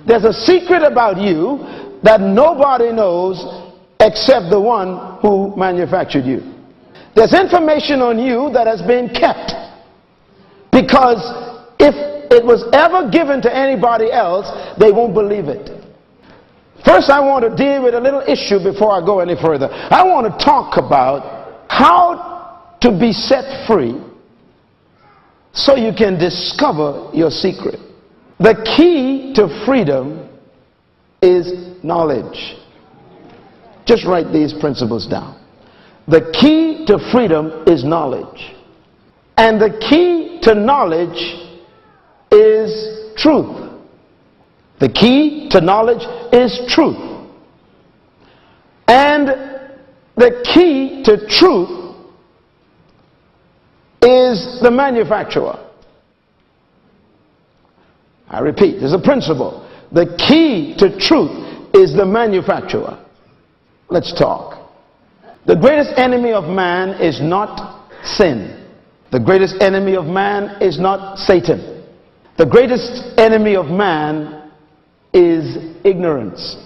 There's a secret about you that nobody knows except the one who manufactured you. There's information on you that has been kept, because if it was ever given to anybody else, they won't believe it. First, I want to deal with a little issue before I go any further. I want to talk about how to be set free so you can discover your secret. The key to freedom is knowledge. Just write these principles down. The key to freedom is knowledge. And the key to knowledge is truth. The key to knowledge is truth. And the key to truth is the manufacturer. I repeat, there's a principle. The key to truth is the manufacturer. Let's talk. The greatest enemy of man is not sin. The greatest enemy of man is not Satan. The greatest enemy of man is ignorance.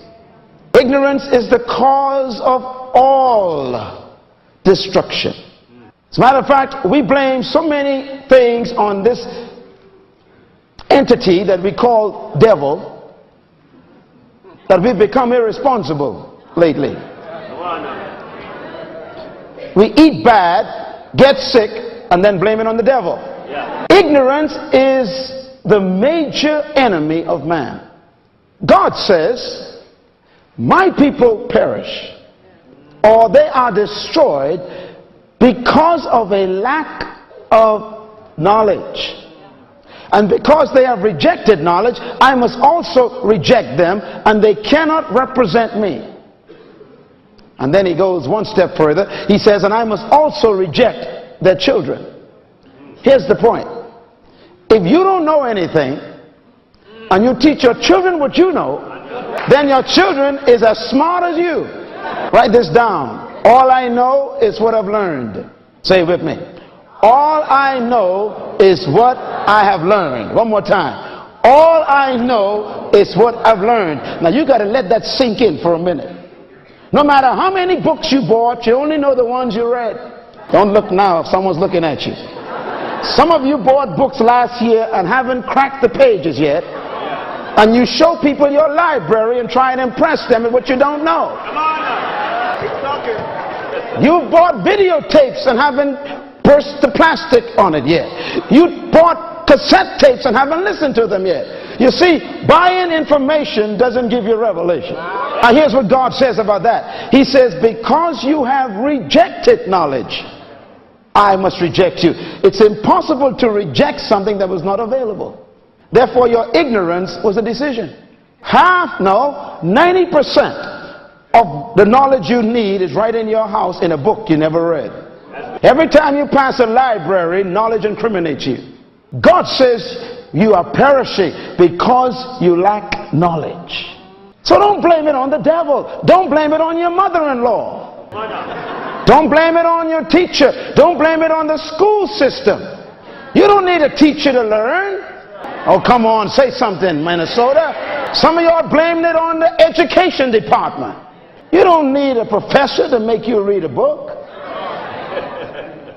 Ignorance is the cause of all destruction. As a matter of fact, we blame so many things on this entity that we call devil that we've become irresponsible lately. We eat bad, get sick, and then blame it on the devil. Ignorance is the major enemy of man. God says, my people perish, or they are destroyed because of a lack of knowledge. And because they have rejected knowledge, I must also reject them, and they cannot represent me. And then he goes one step further. He says, and I must also reject their children. Here's the point. If you don't know anything, and you teach your children what you know, then your children is as smart as you. Write this down. All I know is what I've learned. Say it with me. All I know is what I have learned. One more time. All I know is what I've learned. Now you got to let that sink in for a minute. No matter how many books you bought, you only know the ones you read. Don't look now if someone's looking at you. Some of you bought books last year and haven't cracked the pages yet. And you show people your library and try and impress them with what you don't know. Come on now. Keep talking. You bought videotapes and haven't burst the plastic on it yet. You bought cassette tapes and haven't listened to them yet. You see, buying information doesn't give you revelation. Now here's what God says about that. He says, because you have rejected knowledge, I must reject you. It's impossible to reject something that was not available. Therefore, your ignorance was a decision. 90% of the knowledge you need is right in your house in a book you never read. Every time you pass a library, knowledge incriminates you. God says you are perishing because you lack knowledge. So don't blame it on the devil. Don't blame it on your mother-in-law. Don't blame it on your teacher. Don't blame it on the school system. You don't need a teacher to learn. Oh, come on, say something, Minnesota. Some of y'all blamed it on the education department. You don't need a professor to make you read a book.